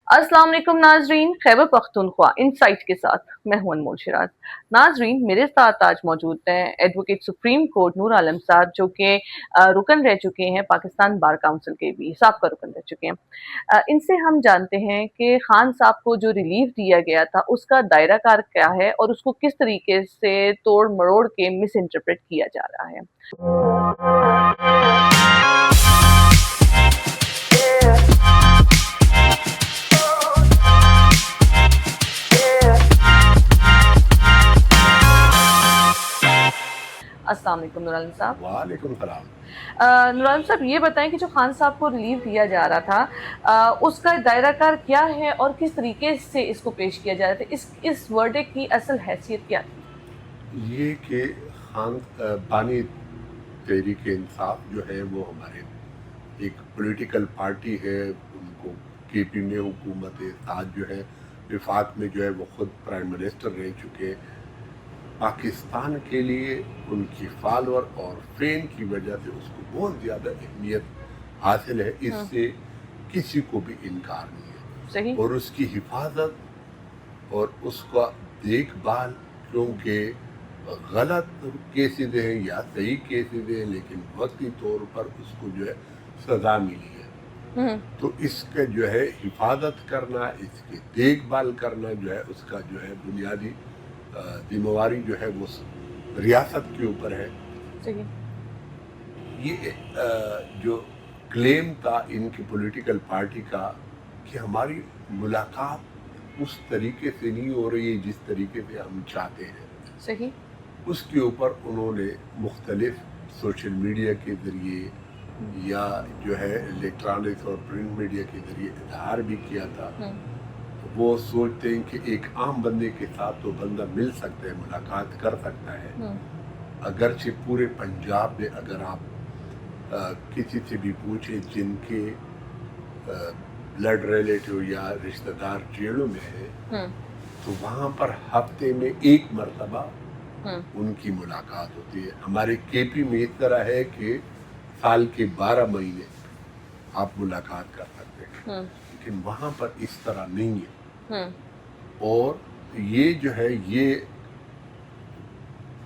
अस्सलाम वालेकुम नाजरीन, खैबर पख्तूनख्वा इनसाइट के साथ मैं हूं अनमोल शिराज। नाजरीन, मेरे साथ आज मौजूद हैं advocate supreme court Noor Alam साहब, जो कि रुकन रह चुके हैं, पाकिस्तान बार काउंसिल के भी साबका रुकन रह चुके हैं। इनसे हम जानते हैं कि खान साहब को जो रिलीफ दिया गया था उसका दायरा कार क्या है और उसको किस तरीके से तोड़ मरोड़ के मिस इंटरप्रेट किया जा रहा है। अस्सलाम वालेकुम नूर आलम साहब। वालेकुम सलाम। नूर आलम साहब, ये बताएं कि जो खान साहब को रिलीफ दिया जा रहा था, उसका दायरा कार क्या है और किस तरीके से इसको पेश किया जा रहा था, इस वर्डिक्ट की असल हैसियत क्या थी? ये कि खान बानी तहरीक इंसाफ जो है वो हमारे एक पॉलिटिकल पार्टी है, उनको केपी में हुकूमत है, साथ जो है विफाक में जो है वो खुद प्राइम मिनिस्टर रह चुके। पाकिस्तान के लिए उनकी फॉलोअर और फेम की वजह से उसको बहुत ज़्यादा अहमियत हासिल है, इससे किसी को भी इनकार नहीं है। सही। और उसकी हिफाजत और उसका देखभाल, क्योंकि गलत केसेस हैं या सही केसेस हैं, लेकिन वक्ती तौर पर उसको जो है सज़ा मिली है, तो इसका जो है हिफाजत करना, इसकी देखभाल करना जो है उसका जो है बुनियादी जिम्मेवारी जो है वो रियासत के ऊपर है। सही। ये जो क्लेम था इनकी पॉलिटिकल पार्टी का कि हमारी मुलाकात उस तरीके से नहीं हो रही है जिस तरीके से हम चाहते हैं, सही। उसके ऊपर उन्होंने मुख्तलिफ सोशल मीडिया के ज़रिए या जो है इलेक्ट्रॉनिक्स और प्रिंट मीडिया के ज़रिए इजहार भी किया था। वो सोचते हैं कि एक आम बंदे के साथ तो बंदा मिल सकता है, मुलाकात कर सकता है। अगरचे पूरे पंजाब में अगर आप किसी से भी पूछे जिनके ब्लड रिलेटिव या रिश्तेदार जेलों में है, तो वहाँ पर हफ्ते में एक मरतबा उनकी मुलाकात होती है। हमारे केपी में इस तरह है कि साल के 12 महीने आप मुलाकात कर सकते हैं, लेकिन वहाँ पर इस तरह नहीं है। और ये जो है ये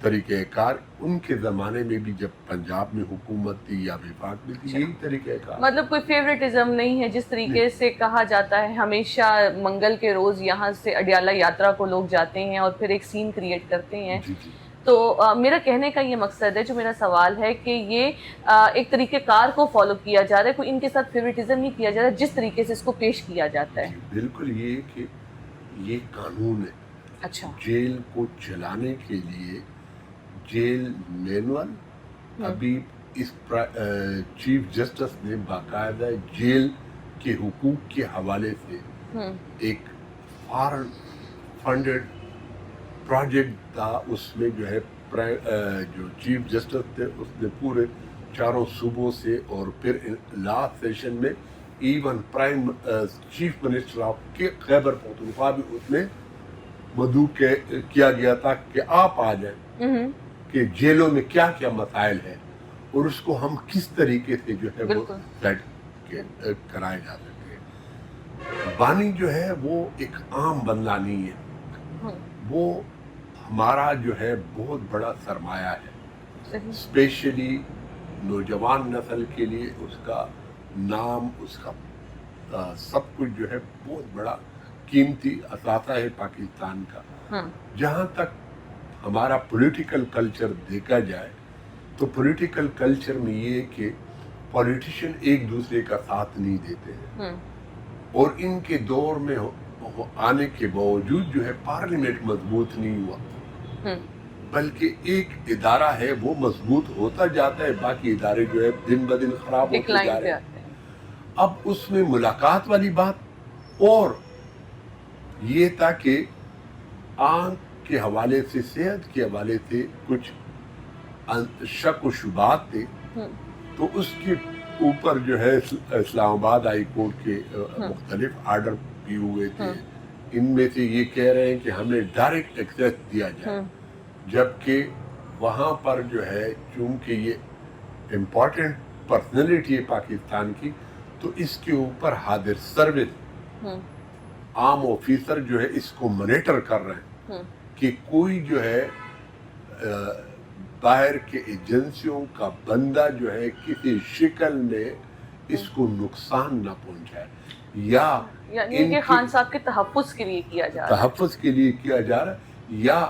तरीक़ेकार उनके ज़माने में भी जब पंजाब में हुकूमत थी या विफाक में थी, यही तरीक़ेकार। मतलब कोई फेवरेटिज्म नहीं है, जिस तरीके से कहा जाता है हमेशा मंगल के रोज यहाँ से अडियाला यात्रा को लोग जाते हैं और फिर एक सीन क्रिएट करते हैं। जी जी। तो मेरा कहने का ये मकसद है, जो मेरा सवाल है कि ये एक तरीक़ेकार को फॉलो किया जा रहा है, कोई इनके साथ फेवरेटिज्म नहीं किया जा रहा जिस तरीके से इसको पेश किया जाता है। बिल्कुल, ये कि ये कानून है। अच्छा। जेल को चलाने के लिए जेल मैनुअल अभी इस चीफ जस्टिस ने बाकायदा जेल के हुकूक के हवाले से एक फॉरेन फंडेड प्रोजेक्ट था। उसमें जो है जो चीफ जस्टिस थे उसने पूरे चारों सूबों से और फिर लास्ट सेशन में even prime chief minister of के खैबर पख्तूनख्वा भी उसमें मदऊ किया गया था कि आप आ जाएं कि जेलों में क्या क्या मसाइल है और उसको हम किस तरीके से जो है वो सेट कराए जा सकते हैं। बानी जो है वो एक आम बंदा नहीं है, वो हमारा जो है बहुत बड़ा सरमाया है, स्पेशली नौजवान नस्ल के लिए उसका नाम, उसका सब कुछ जो है बहुत बड़ा कीमती असासा है पाकिस्तान का। जहाँ तक हमारा पॉलिटिकल कल्चर देखा जाए तो पॉलिटिकल कल्चर में ये कि पॉलिटिशियन एक दूसरे का साथ नहीं देते हैं, और इनके दौर में आने के बावजूद जो है पार्लियामेंट मजबूत नहीं हुआ, बल्कि एक इदारा है वो मजबूत होता जाता है, बाकी इदारे जो है दिन ब दिन खराब होते जा रहे हैं। अब उसमें मुलाकात वाली बात और ये था कि आंख के हवाले से, सेहत के हवाले से कुछ शक व शुबात थे, तो उसके ऊपर जो है इस्लामाबाद हाई कोर्ट के मुख्तलिफ आर्डर भी हुए थे। इनमें से ये कह रहे हैं कि हमें डायरेक्ट एक्सेस दिया जाए, जबकि वहाँ पर जो है चूंकि ये इम्पोर्टेंट पर्सनैलिटी है पाकिस्तान की, तो इसके ऊपर हाजिर सर्विस عام آفیسر جو ہے اس کو مانیٹر کر رہے ہیں کہ کوئی جو ہے باہر کے ایجنسیوں کا بندہ جو ہے کسی شکل میں اس کو نقصان نہ پہنچائے، یا یعنی ان کہ کی خان صاحب کے تحفظ کے لیے کیا جا رہا ہے. تحفظ کے لیے کیا جا رہا ہے، یا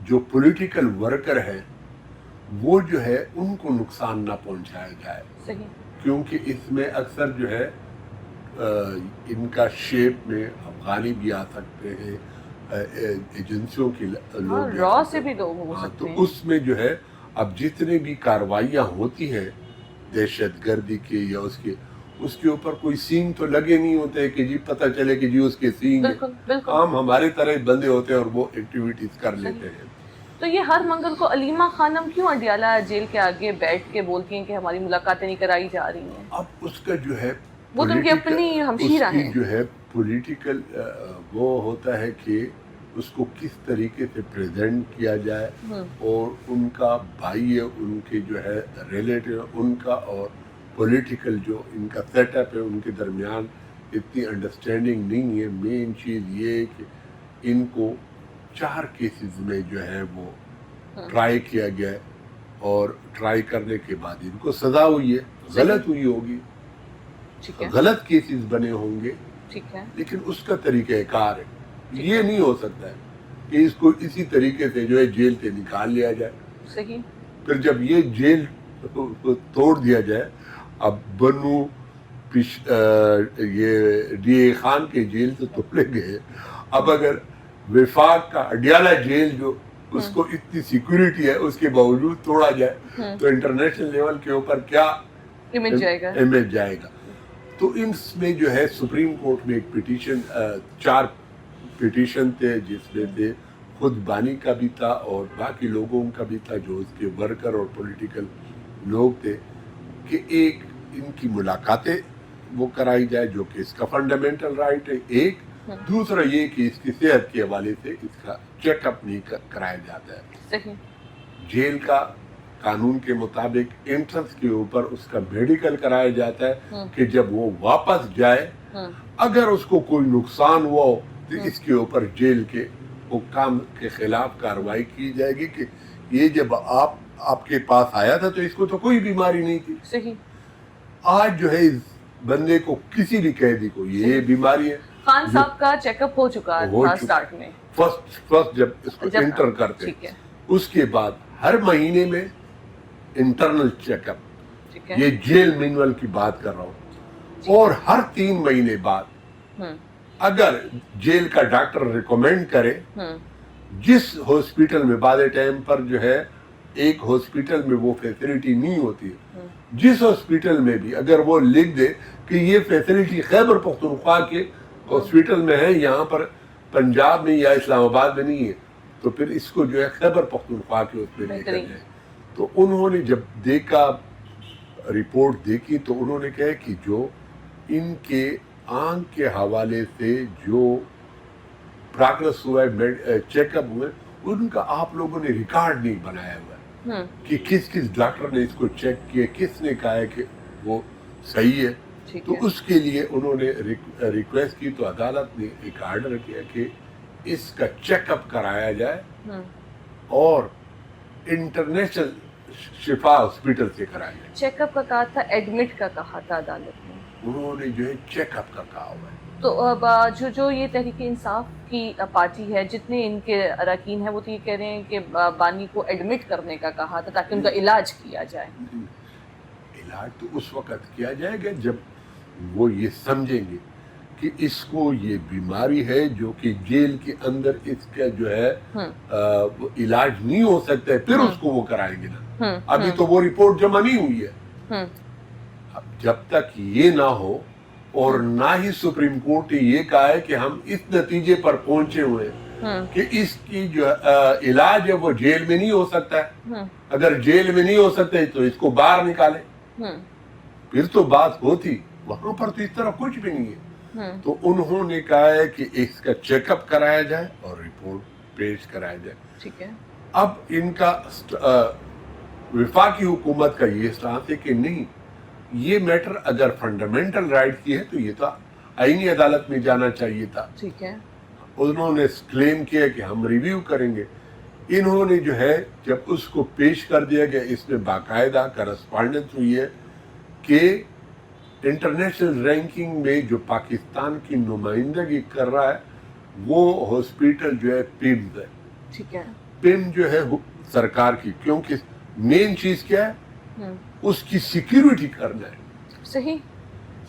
جو پولیٹیکل ورکر ہیں وہ جو ہے ان کو نقصان نہ پہنچایا جائے. صحیح. کیونکہ اس میں اکثر جو ہے ان کا شیپ میں افغانی بھی آ سکتے ہیں، ایجنسیوں کے لوگ بھی آ را سکتے سے ہیں. بھی لوگ ہو ہاں، سکتے تو ہیں. اس میں جو ہے اب جتنے بھی کاروائیاں ہوتی ہیں دہشت گردی کی یا اس کے اوپر کوئی سینگ تو لگے نہیں ہوتے کہ جی پتہ چلے کہ جی اس کے سینگ ہیں. بالکل بالکل. عام ہمارے طرح بندے ہوتے ہیں اور وہ ایکٹیویٹیز کر لیتے ہیں. تو یہ ہر منگل کو علیمہ خانم کیوں اڈیالہ جیل کے آگے بیٹھ کے بولتی ہیں کہ ہماری ملاقاتیں نہیں کرائی جا رہی ہیں؟ اب اس کا جو ہے وہ تو ان کی اپنی ہمشیرہ اس کی ہیں. جو ہے پولیٹیکل وہ ہوتا ہے کہ اس کو کس طریقے سے پریزنٹ کیا جائے، اور ان کا بھائی ہے، ان کے جو ہے ریلیٹیو ان کا اور پولیٹیکل جو ان کا سیٹ اپ ہے ان کے درمیان اتنی انڈرسٹینڈنگ نہیں ہے. مین چیز یہ ہے کہ ان کو 4 کیسز میں جو ہے وہ ٹرائی کیا گیا ہے، اور ٹرائی کرنے کے بعد ان کو سزا ہوئی ہے. غلط ہوئی ہوگی، غلط کیسز بنے ہوں گے، ٹھیک ہے، لیکن اس کا طریقہ کار ہے. یہ نہیں ہو سکتا ہے کہ اس کو اسی طریقے سے جو ہے جیل سے نکال لیا جائے. صحیح. پھر جب یہ جیل توڑ دیا جائے، اب بنو یہ ڈی اے خان کے جیل سے توڑے گئے، اب اگر وفاق کا اڈیالہ جیل جو اس کو اتنی سیکیورٹی ہے اس کے باوجود توڑا جائے تو انٹرنیشنل لیول کے اوپر کیا امیج جائے گا. تو اس میں جو ہے سپریم کورٹ میں ایک پٹیشن 4 پٹیشن تھے، جس میں سے خود بانی کا بھی تھا اور باقی لوگوں کا بھی تھا جو اس کے ورکر اور پولیٹیکل لوگ تھے، کہ ایک ان کی ملاقاتیں وہ کرائی جائے جو کہ اس کا فنڈامنٹل رائٹ ہے. ایک دوسرا یہ کہ اس کی صحت کے حوالے سے اس کا چیک اپ نہیں کرایا جاتا ہے. صحیح. جیل کا قانون کے مطابق انٹرنس کے اوپر اس کا میڈیکل کرایا جاتا ہے کہ جب وہ واپس جائے اگر اس کو کوئی نقصان ہوا ہو تو اس کے اوپر جیل کے حکام کے خلاف کارروائی کی جائے گی کہ یہ جب آپ کے پاس آیا تھا تو اس کو تو کوئی بیماری نہیں تھی. صحیح. آج جو ہے اس بندے کو کسی بھی قیدی کو یہ بیماری ہے. خان صاحب کا چیک اپ ہو چکا تھا سٹارٹ میں، فرسٹ جب اس کو انٹر کرتے، اس کے بعد ہر مہینے میں انٹرنل چیک اپ، یہ جیل مینول کی بات کر رہا ہوں، اور ہر 3 مہینے بعد اگر جیل کا ڈاکٹر ریکمینڈ کرے، جس ہاسپٹل میں بعض ٹائم پر جو ہے ایک ہاسپٹل میں وہ فیسلٹی نہیں ہوتی ہے، جس ہاسپٹل میں بھی اگر وہ لکھ دے کہ یہ فیسلٹی خیبر پختونخوا کے ہاسپٹل میں ہے، یہاں پر پنجاب میں یا اسلام آباد میں نہیں ہے، تو پھر اس کو جو ہے خیبر پختونخوا کے اس میں لے کر جائے. تو انہوں نے جب دیکھا، رپورٹ دیکھی، تو انہوں نے کہا کہ جو ان کے آنکھ کے حوالے سے جو پراگرس ہوا ہے، چیک اپ ہوئے، ان کا آپ لوگوں نے ریکارڈ نہیں بنایا ہوا ہے کہ کس ڈاکٹر نے اس کو چیک کیا، کس نے کہا ہے کہ وہ صحیح ہے. تو اس کے لیے انہوں نے ریکویسٹ کی، تو عدالت نے ایک آرڈر کیا کہ اس کا چیک اپ کرایا جائے اور انٹرنیشنل شفا ہاسپٹل سے کرایا جائے. چیک اپ کا کہا تھا، ایڈمٹ کا کہا تھا عدالت نے. انہوں نے جو ہے چیک اپ کا کہا ہوا ہے. تو جو یہ تحریک انصاف کی پارٹی ہے، جتنے ان کے اراکین ہیں، وہ تو یہ کہہ رہے ہیں کہ بانی کو ایڈمٹ کرنے کا کہا تھا تاکہ ان کا علاج کیا جائے. علاج تو اس وقت کیا جائے گا جب وہ یہ سمجھیں گے کہ اس کو یہ بیماری ہے جو کہ جیل کے اندر اس کا جو ہے علاج نہیں ہو سکتا ہے، پھر اس کو وہ کرائیں گے نا. ابھی تو وہ رپورٹ جمع نہیں ہوئی ہے. اب جب تک یہ نہ ہو، اور نہ ہی سپریم کورٹ نے یہ کہا ہے کہ ہم اس نتیجے پر پہنچے ہوئے ہیں کہ اس کی جو علاج ہے وہ جیل میں نہیں ہو سکتا ہے، اگر جیل میں نہیں ہو سکتا ہے تو اس کو باہر نکالیں، پھر تو بات ہوتی. وہاں پر تو اس طرح کچھ بھی نہیں ہے. تو انہوں نے کہا ہے کہ اس کا چیک اپ کرایا جائے اور رپورٹ پیش کرایا جائے. ٹھیک ہے. اب ان کا وفاقی حکومت کا یہ ساتھ ہے کہ نہیں، یہ میٹر اگر فنڈامنٹل رائٹ کی ہے تو یہ تو आईनी अदालत में जाना चाहिए था। ठीक है। उन्होंने क्लेम किया कि हम रिव्यू करेंगे। इन्होंने जो है जब उसको पेश कर दिया गया, इसमें बाकायदा करस्पॉन्डेंस हुई है कि इंटरनेशनल रैंकिंग में जो पाकिस्तान की नुमाइंदगी कर रहा है वो हॉस्पिटल जो है पिम्स है। ठीक है। पिम जो है सरकार की, क्योंकि मेन चीज क्या है, उसकी सिक्योरिटी करना है। सही।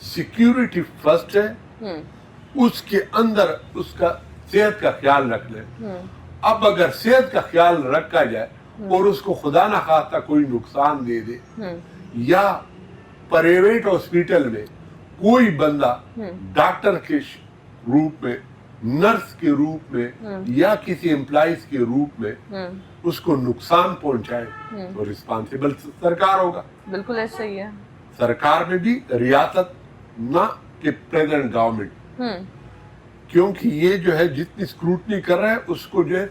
सिक्योरिटी फर्स्ट है, उसके अंदर उसका सेहत का ख्याल रखना है। अब अगर सेहत का ख्याल रखा जाए और उसको खुदा ना खास्ता कोई नुकसान दे दे, या प्राइवेट हॉस्पिटल में कोई बंदा डॉक्टर के रूप में, नर्स के रूप में या किसी एम्प्लॉइज के रूप में उसको नुकसान पहुंचाए तो रिस्पॉन्सिबल सरकार होगा। बिल्कुल ऐसा ही है। सरकार में भी रियासत ना कि प्रेजेंट गवर्नमेंट, क्योंकि ये जो है जितनी स्क्रूटनी कर रहा है उसको जो है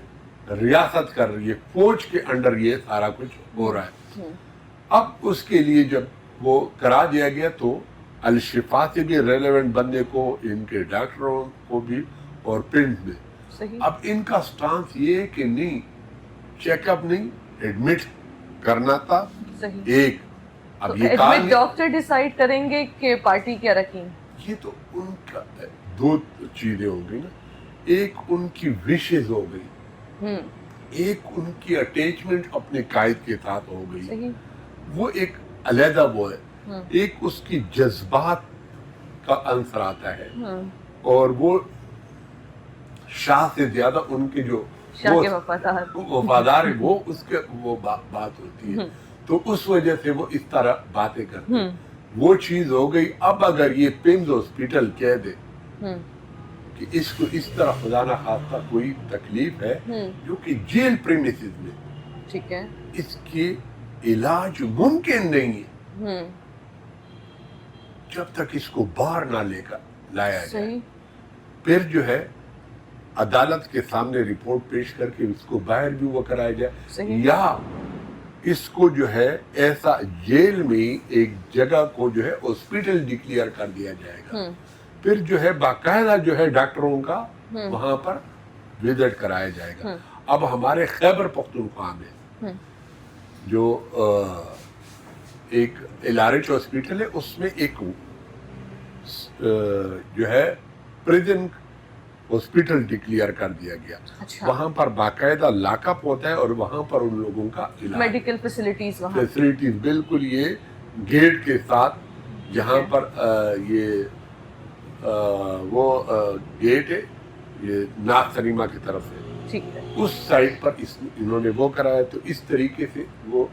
रियासत कर रही है, फौज के अंडर ये सारा कुछ हो रहा है। अब उसके लिए जब वो करा दिया गया तो अल-शिफा से भी रेलेवेंट बनने को, इनके डॉक्टरों को भी और प्रिंट में। सही। अब इनका स्टांस ये है कि नहीं, चेकअप नहीं, एडमिट करना था। सही। एक अब तो ये एडमिट डॉक्टर डिसाइड करेंगे कि पार्टी क्या रखें। ये तो उनका दो चीजें हो गई ना, एक उनकी विशेष हो गई, एक उनकी अटैचमेंट अपने कायद के साथ हो गई। सही। वो एक अलहदा वो है, एक उसकी जज्बात का अंसर आता है, और वो शाह से ज्यादा उनके जो शाह के वफादार है वो उसके वो बात होती है, तो उस वजह से वो इस तरह बातें करते हैं। वो चीज हो गई। अब अगर ये पिम्स हॉस्पिटल कह दे कि इसको इस तरह खुदा ना खास्ता कोई तकलीफ है जो कि जेल प्रीमिसेस में, ठीक है, इसके इलाज मुमकिन नहीं है जब तक इसको बाहर ना लेकर लाया जाए, फिर जो है अदालत के सामने रिपोर्ट पेश करके इसको बाहर भी वो कराया जाए, या इसको जो है ऐसा जेल में एक जगह को जो है हॉस्पिटल डिक्लेयर कर दिया जाएगा। फिर जो है बाकायदा जो है डॉक्टरों का वहां पर विजिट कराया जाएगा। अब हमारे खैबर पख्तूनख्वा में जो एक एलआरएच हॉस्पिटल है, उसमें एक जो है प्रिजन हॉस्पिटल डिक्लेयर कर दिया गया। अच्छा। वहां पर बाकायदा लॉकअप होता है और वहां पर उन लोगों का मेडिकल फैसिलिटीज बिल्कुल ये गेट के साथ, जहां पर ये वो गेट है ये नाज सलीमा की तरफ से, ठीक है, उस साइड पर इन्होंने वो कराया। तो इस तरीके से वो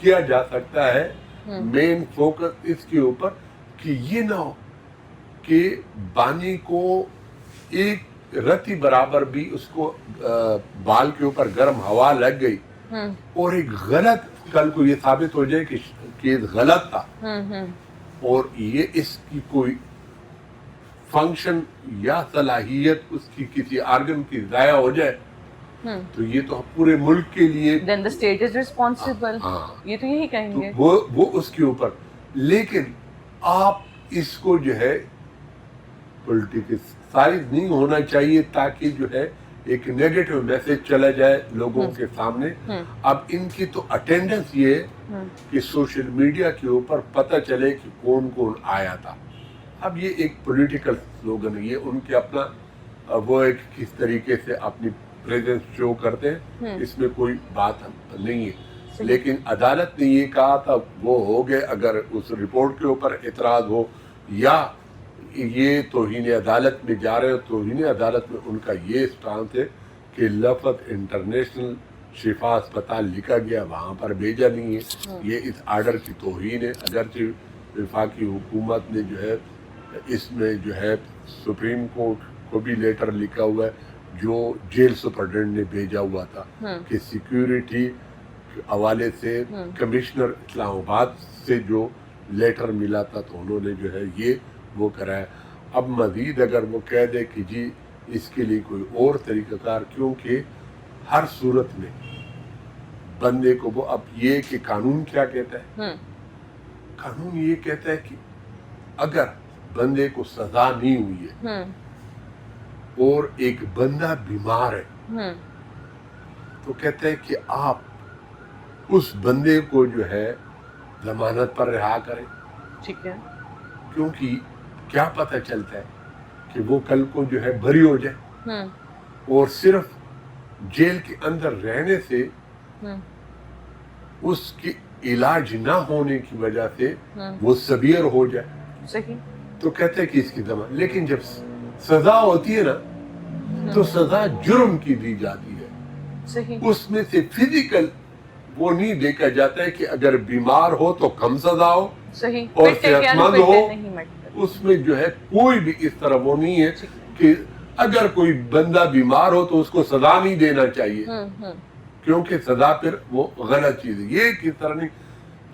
किया जा सकता है। मेन फोकस इसके ऊपर कि ये ना हो कि बानी को एक रत्ती बराबर भी उसको बाल के ऊपर गर्म हवा लग गई और एक गलत, कल को ये साबित हो जाए कि गलत था और ये इसकी कोई फंक्शन या सलाहियत उसकी किसी आर्गन की जाया हो जाए, तो ये तो पूरे मुल्क के लिए then the state is responsible। ये तो यही कहेंगे। तो वो उसके ऊपर, लेकिन आप इसको जो है पॉलिटिसाइज नहीं होना चाहिए ताकि जो है एक नेगेटिव मैसेज चला जाए लोगों के सामने। अब इनकी तो अटेंडेंस ये है कि सोशल मीडिया के ऊपर पता चले कि कौन कौन आया था। अब ये एक पॉलिटिकल स्लोगन है, ये उनके अपना वो एक किस तरीके से अपनी प्रेजेंस शो करते हैं, इसमें कोई बात नहीं है। लेकिन अदालत ने ये कहा था वो हो गए, अगर उस रिपोर्ट के ऊपर एतराज हो या ये तौहीन अदालत में जा रहे हो, तौहीन अदालत में उनका ये स्टांस है कि लफ्ज़ इंटरनेशनल शिफा अस्पताल लिखा गया वहाँ पर भेजा नहीं है, ये इस आर्डर की तौहीन है। अगरचे वफाकी हुकूमत ने जो है इसमें जो है सुप्रीम कोर्ट को भी लेटर लिखा हुआ है जो जेल सुपरडेंट ने भेजा हुआ था कि सिक्योरिटी के हवाले से कमिश्नर इस्लामाबाद से जो लेटर मिला था तो उन्होंने जो है ये वो कराया। अब मजीद अगर वो कह दे कि जी इसके लिए कोई और तरीक़ाकार, क्योंकि हर सूरत में बंदे को वो, अब ये कि कानून क्या कहता है, कानून ये कहता है कि अगर बंदे को सजा नहीं हुई है और एक बंदा बीमार है, तो कहते हैं कि आप उस बंदे को जो है जमानत पर रिहा करें, ठीक है, क्योंकि क्या पता चलता है कि वो कल को जो है बरी हो जाए और सिर्फ जेल के अंदर रहने से उसकी इलाज ना होने की वजह से वो सबियर हो जाए, सही, तो कहते हैं कि इसकी जमानत। लेकिन जब सजा होती है ना तो सजा जुर्म की दी जाती है, सही, उसमें से फिजिकल वो नहीं देखा जाता है कि अगर बीमार हो तो कम सजा हो सही, और फिट है कि सेहतमंद अनफिट है हो, नहीं मैटर, उसमें जो है कोई भी इस तरह वो नहीं है ठीक है, कि अगर कोई बंदा बीमार हो तो उसको सजा नहीं देना चाहिए, क्योंकि सजा फिर वो गलत चीज है। ये किस तरह नहीं,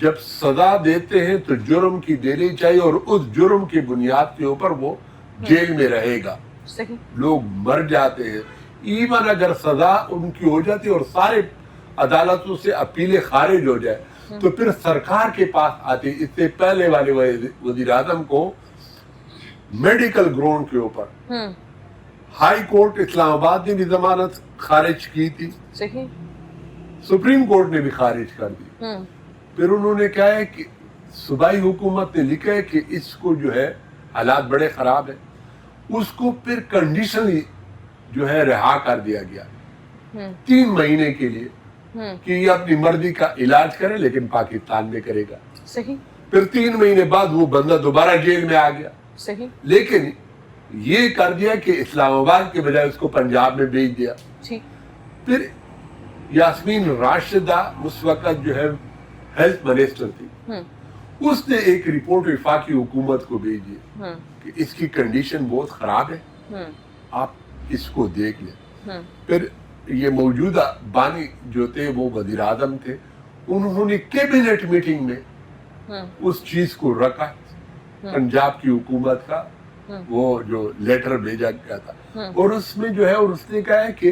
जब सजा देते हैं तो जुर्म की देनी चाहिए और उस जुर्म की बुनियाद के ऊपर वो जेल में रहेगा। सही, लोग मर जाते हैं, इवन अगर सजा उनकी हो जाती है और सारे अदालतों से अपीलें खारिज हो जाए तो फिर सरकार के पास आती। इससे पहले वाले वजीर आजम को मेडिकल ग्राउंड के ऊपर हाई कोर्ट इस्लामाबाद ने भी जमानत खारिज की थी, सही, सुप्रीम कोर्ट ने भी खारिज कर दी। फिर उन्होंने कहा है कि सूबाई हुकूमत ने लिखा है कि इसको जो है हालात बड़े खराब है, उसको फिर कंडीशनली जो है रिहा कर दिया गया 3 महीने के लिए कि ये अपनी मर्जी का इलाज करे लेकिन पाकिस्तान में करेगा। सही, फिर 3 महीने बाद वो बंदा दोबारा जेल में आ गया, सही, लेकिन ये कर दिया कि इस्लामाबाद के बजाय उसको पंजाब में भेज दिया। ठीक, फिर यास्मीन राशिदा उस वक्त जो है हेल्थ मिनिस्टर थी, उसने एक रिपोर्ट वफाकी हुकूमत को भेजी कि इसकी कंडीशन बहुत खराब है, आप इसको देख लें। फिर ये मौजूदा बानी जो थे वो वजीर आजम थे, उन्होंने कैबिनेट मीटिंग में उस चीज को रखा, पंजाब की हुकूमत का वो जो लेटर भेजा गया था और उसमें जो है और उसने कहा है कि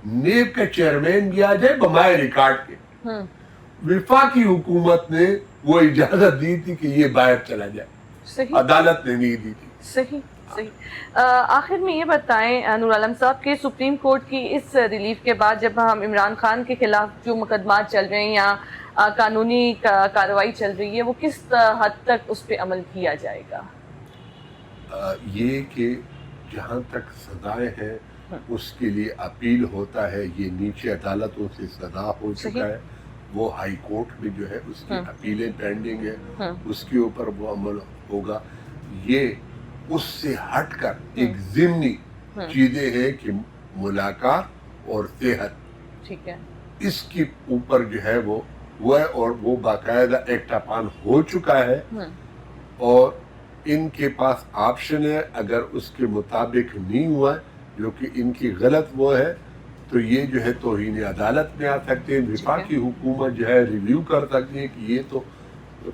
नेब का चेयरमैन भी आ जाए बमाए रिकॉर्ड के। वफाकी हुकूमत ने वो इजाजत दी थी कि ये बाहर चला जाए, सही, अदालत ने नहीं दी थी। सही, सही। आखिर में ये बताएं नूर आलम साहब के सुप्रीम कोर्ट की इस रिलीफ के बाद जब हम इमरान खान के खिलाफ जो मुकदमा चल रहे हैं या कानूनी कार्रवाई चल रही है वो किस हद तक उस पर अमल किया जाएगा? ये कि जहाँ तक सजाएं हैं उसके लिए अपील होता है, ये नीचे अदालतों से सजा हो चुका है, वो हाई कोर्ट में जो है उसकी अपीलें पेंडिंग है, उसके ऊपर वो अमल होगा। ये उससे हटकर एक ज़िम्नी चीजें हैं कि मुलाकात और सेहत, ठीक है, इसके ऊपर जो है वो है और वो बाकायदा एक्ट अपान हो चुका है और इनके पास ऑप्शन है, अगर उसके मुताबिक नहीं हुआ जो कि इनकी गलत वो है तो ये जो है तौहीन अदालत में आ सकते हैं। वफाकी हुकूमत जो है रिव्यू कर सकती है कि ये तो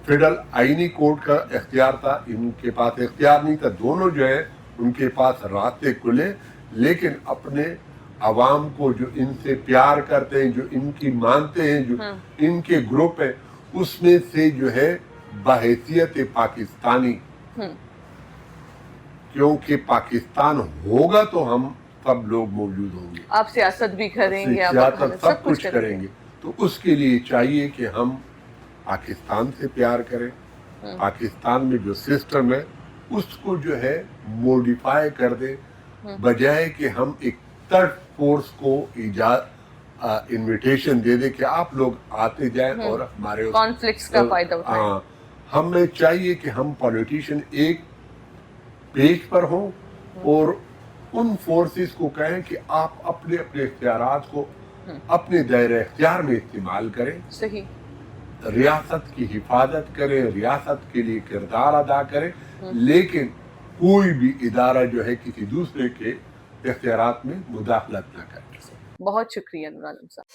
फेडरल आईनी कोर्ट का इख्तियार था, इनके पास इख्तियार नहीं था। दोनों जो है उनके पास रास्ते खुले, लेकिन अपने अवाम को जो इनसे प्यार करते हैं, जो इनकी मानते हैं, जो इनके ग्रुप है, उसमें से जो है बहैसियत पाकिस्तानी, क्योंकि पाकिस्तान होगा तो हम सब लोग मौजूद होंगे, आप सियासत भी करेंगे, सियासत सब कुछ करेंगे। तो उसके लिए चाहिए कि हम पाकिस्तान से प्यार करें, पाकिस्तान में जो सिस्टम है उसको जो है मॉडिफाई कर दें, बजाय कि हम एक थर्ड फोर्स को इनविटेशन दे दें कि आप लोग आते जाएं और हमारे कॉन्फ्लिक्ट्स का फायदा उठाएं। हमें चाहिए कि हम पॉलिटिशियन एक पेज पर हों और उन फोर्सेस को कहें कि आप अपने अपने इख्तियारात को अपने दायरे इख्तियार में इस्तेमाल करें, सही, रियासत की हिफाजत करें, रियासत के लिए किरदार अदा करें, लेकिन कोई भी इदारा जो है किसी दूसरे के इख्तियारात में मुदाखलत न करे। बहुत शुक्रिया नूर आलम साहब।